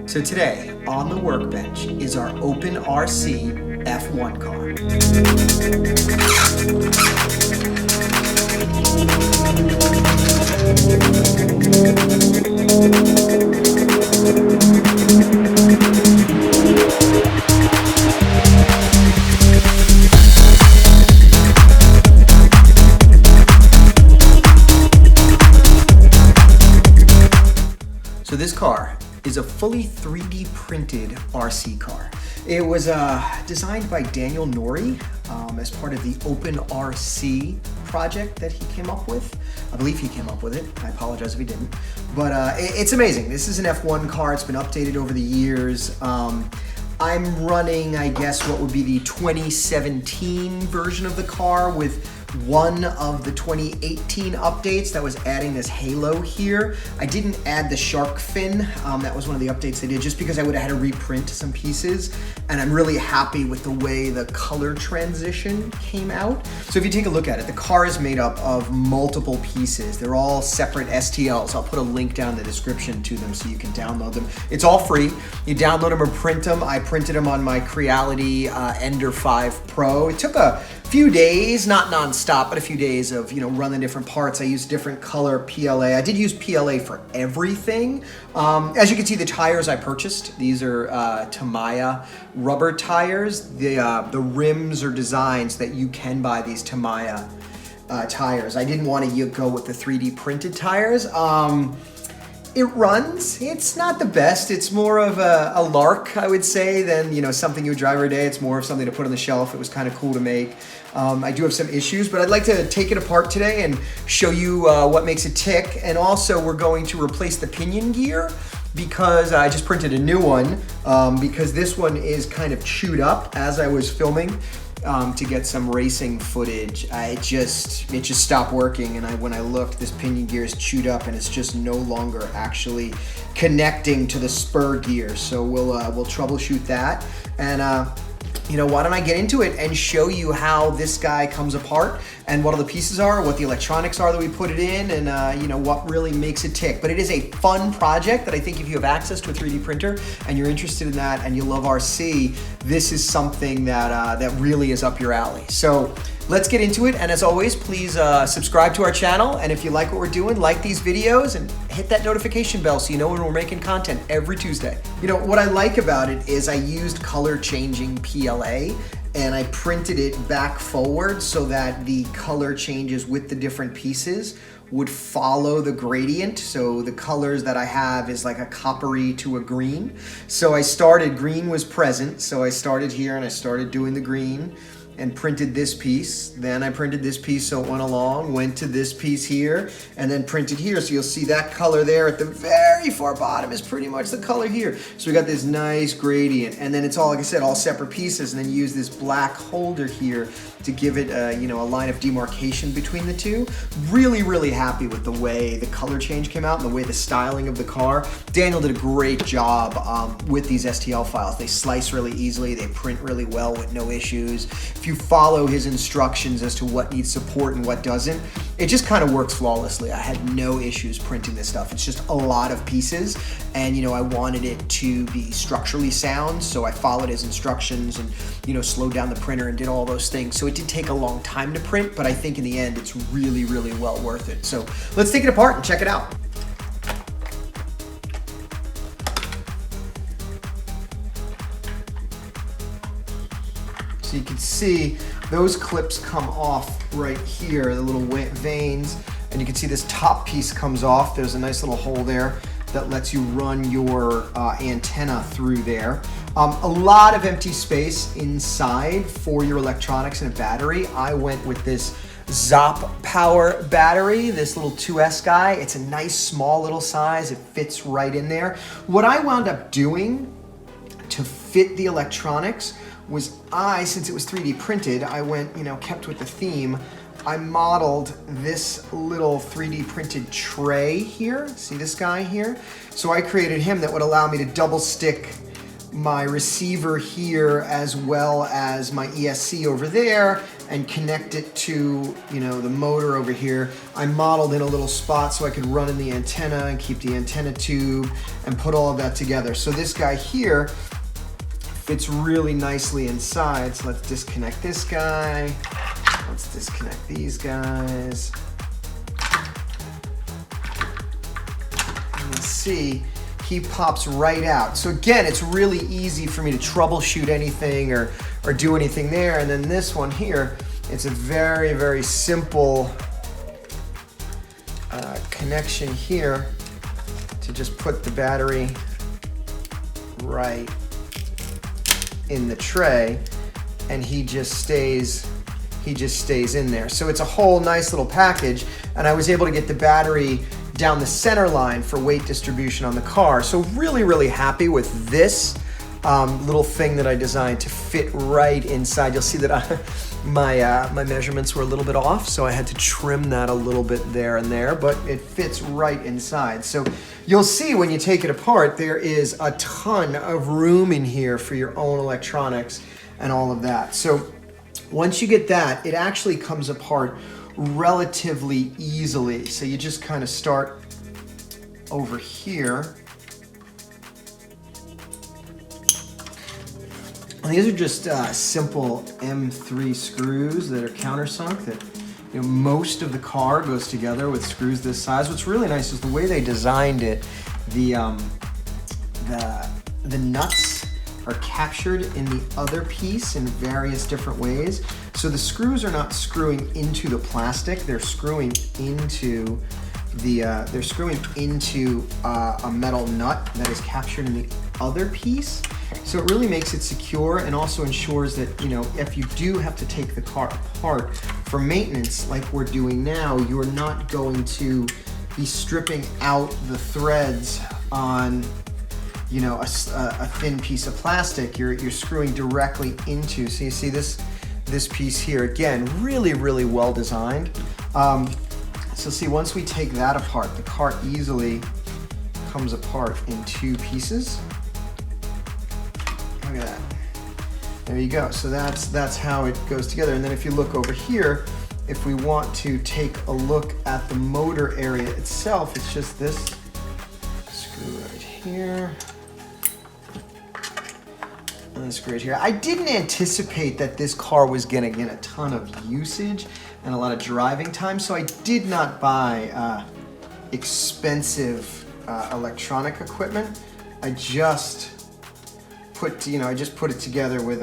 So today, on the workbench, is our OPENRC F1 car. So this car is a fully 3D printed RC car. It was designed by Daniel Nori as part of the OPENRC project that he came up with. I believe he came up with it. I apologize if he didn't. But it's amazing. This is an F1 car. It's been updated over the years. I'm running, I guess, what would be the 2017 version of the car with one of the 2018 updates that was adding this halo here. I didn't add the shark fin. That was one of the updates they did just because I would have had to reprint some pieces, and I'm really happy with the way the color transition came out. So if you take a look at it, the car is made up of multiple pieces. They're all separate STLs. I'll put a link down in the description to them so you can download them. It's all free. You download them or print them. I printed them on my Creality Ender 5 Pro. It took a few days, not non-stop, but a few days of, running different parts. I used different color PLA. I did use PLA for everything. As you can see, the tires I purchased, these are Tamiya rubber tires. The rims are designed so that you can buy these Tamiya tires. I didn't want to go with the 3D printed tires. It runs. It's not the best. It's more of a lark, I would say, than something you would drive every day. It's more of something to put on the shelf. It was kind of cool to make. I do have some issues, but I'd like to take it apart today and show you what makes it tick. And also, we're going to replace the pinion gear because I just printed a new one because this one is kind of chewed up as I was filming. To get some racing footage. It just stopped working, and when I looked, this pinion gear is chewed up and it's just no longer actually connecting to the spur gear. So we'll troubleshoot that, and why don't I get into it and show you how this guy comes apart and what all the pieces are, what the electronics are that we put it in, and what really makes it tick. But it is a fun project that I think if you have access to a 3D printer and you're interested in that and you love RC, this is something that really is up your alley. So let's get into it, and as always, please subscribe to our channel, and if you like what we're doing, like these videos and hit that notification bell so you know when we're making content every Tuesday. What I like about it is I used color changing PLA and I printed it back forward so that the color changes with the different pieces would follow the gradient. So the colors that I have is like a coppery to a green. So green was present, so I started here and I started doing the green and printed this piece. Then I printed this piece so it went along, went to this piece here, and then printed here. So you'll see that color there at the very far bottom is pretty much the color here. So we got this nice gradient, and then it's all, like I said, all separate pieces, and then use this black holder here to give it a line of demarcation between the two. Really, really happy with the way the color change came out and the way the styling of the car. Daniel did a great job with these STL files. They slice really easily, they print really well with no issues. If you follow his instructions as to what needs support and what doesn't, it just kind of works flawlessly. I had no issues printing this stuff. It's just a lot of pieces, and I wanted it to be structurally sound, so I followed his instructions and slowed down the printer and did all those things. So it did take a long time to print, but I think in the end it's really, really well worth it. So let's take it apart and check it out. So you can see those clips come off right here, the little veins, and you can see this top piece comes off. There's a nice little hole there that lets you run your antenna through there. A lot of empty space inside for your electronics and a battery. I went with this Zop Power battery, this little 2S guy. It's a nice small little size. It fits right in there. What I wound up doing to fit the electronics was since it was 3D printed, I went, kept with the theme. I modeled this little 3D printed tray here. See this guy here? So I created him that would allow me to double stick my receiver here as well as my ESC over there and connect it to, you know, the motor over here. I modeled in a little spot so I could run in the antenna and keep the antenna tube and put all of that together. So this guy here fits really nicely inside. So let's disconnect this guy. Let's disconnect these guys. And let's see. He pops right out. So again, it's really easy for me to troubleshoot anything or do anything there. And then this one here, it's a very, very simple connection here to just put the battery right in the tray, and he just stays in there. So it's a whole nice little package, and I was able to get the battery down the center line for weight distribution on the car. So really, really happy with this little thing that I designed to fit right inside. You'll see that my measurements were a little bit off, so I had to trim that a little bit there and there, but it fits right inside. So you'll see when you take it apart, there is a ton of room in here for your own electronics and all of that. So once you get that, it actually comes apart relatively easily. So you just kind of start over here. And these are just simple M3 screws that are countersunk that, you know, most of the car goes together with screws this size. What's really nice is the way they designed it. The nuts are captured in the other piece in various different ways. So the screws are not screwing into the plastic; they're screwing into a metal nut that is captured in the other piece. So it really makes it secure and also ensures that, you know, if you do have to take the car apart for maintenance like we're doing now, you're not going to be stripping out the threads on, you know, a thin piece of plastic. You're screwing directly into. So you see this piece here, again, really, really well designed. So see, once we take that apart, the car easily comes apart in two pieces. Look at that. There you go. So that's how it goes together. And then if you look over here, if we want to take a look at the motor area itself, it's just this screw right here. And this screw right here. I didn't anticipate that this car was gonna get a ton of usage and a lot of driving time, so I did not buy expensive electronic equipment. I just put it together with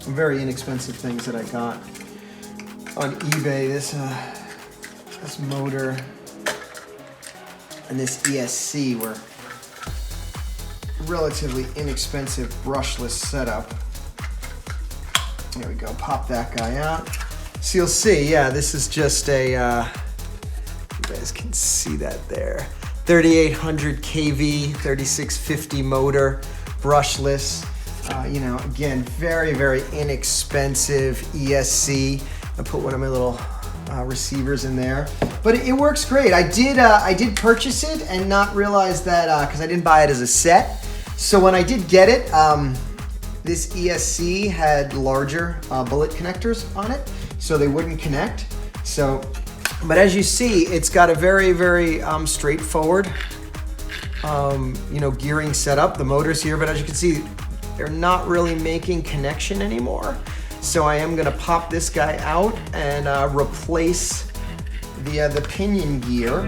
very inexpensive things that I got on eBay. This motor and this ESC were relatively inexpensive brushless setup. There we go. Pop that guy out. So you'll see, yeah, this is just a, you guys can see that there, 3800 kV, 3650 motor, brushless. You know, again, very, very inexpensive ESC. I put one of my little receivers in there, but it works great. I did purchase it and not realize that because I didn't buy it as a set. So when I did get it, this ESC had larger bullet connectors on it, so they wouldn't connect. So, but as you see, it's got a very, very straightforward, you know, gearing setup. The motor's here, but as you can see, they're not really making connection anymore. So I am gonna pop this guy out and replace the pinion gear.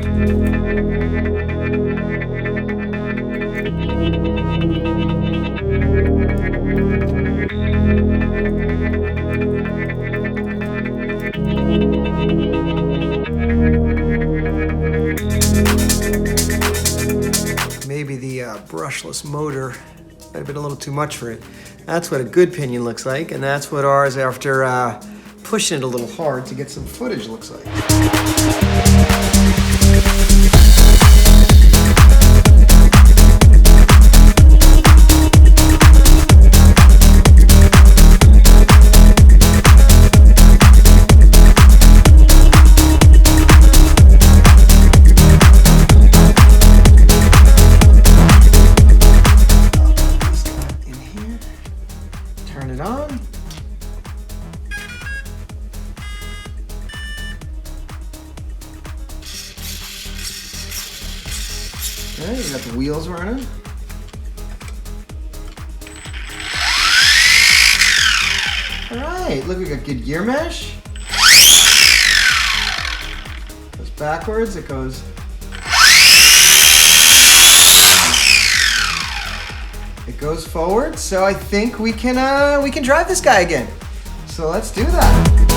Maybe the brushless motor might have been a little too much for it. That's what a good pinion looks like, and that's what ours, after pushing it a little hard to get some footage, looks like. Okay, you got the wheels running. All right, look, we got good gear mesh. Goes backwards, it goes. It goes forward, so I think we can drive this guy again. So let's do that.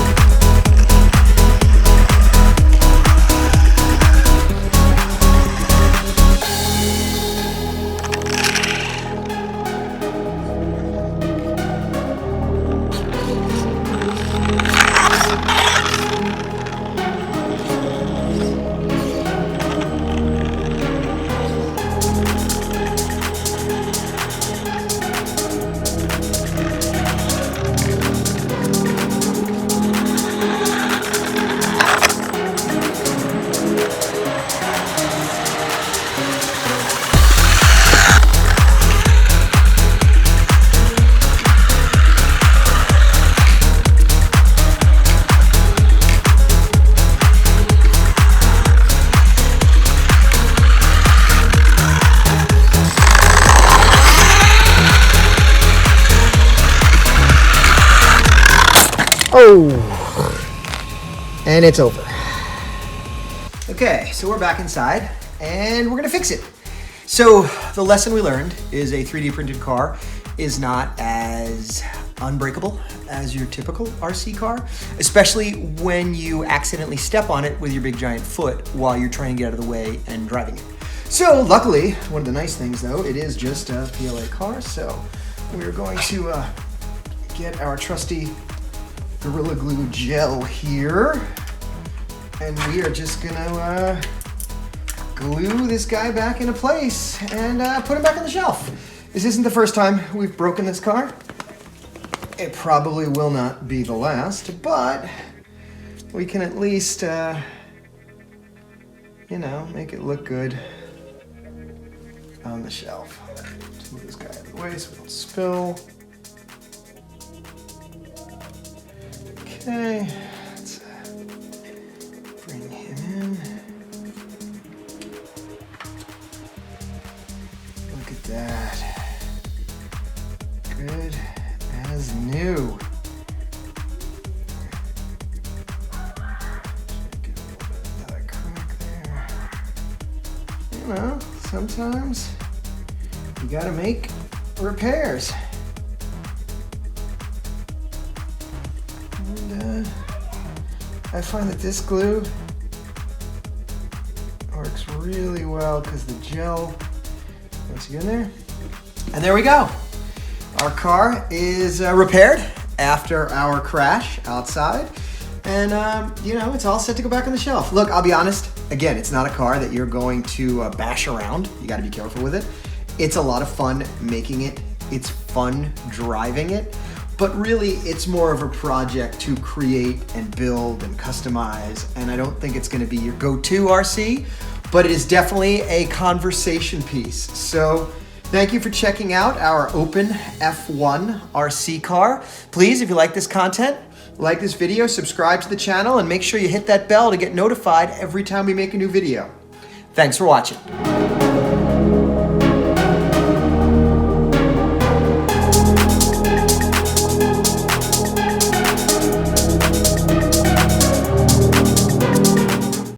Oh, and it's over. Okay, so we're back inside and we're gonna fix it. So the lesson we learned is a 3D printed car is not as unbreakable as your typical RC car, especially when you accidentally step on it with your big giant foot while you're trying to get out of the way and driving it. So luckily, one of the nice things though, it is just a PLA car, so we're going to get our trusty Gorilla Glue gel here, and we are just gonna glue this guy back into place and put him back on the shelf. This isn't the first time we've broken this car. It probably will not be the last, but we can at least, you know, make it look good on the shelf. Let's move this guy out of the way so we don't spill. Okay, let's bring him in. Look at that. Good as new. Get a little bit of that crack there. You know, sometimes you gotta make repairs. I find that this glue works really well because the gel, once you get in there, and there we go. Our car is repaired after our crash outside, and you know, it's all set to go back on the shelf. Look, I'll be honest, again, it's not a car that you're going to bash around. You gotta be careful with it. It's a lot of fun making it. It's fun driving it. But really, it's more of a project to create and build and customize, and I don't think it's gonna be your go-to RC, but it is definitely a conversation piece. So thank you for checking out our Open F1 RC car. Please, if you like this content, like this video, subscribe to the channel, and make sure you hit that bell to get notified every time we make a new video. Thanks for watching.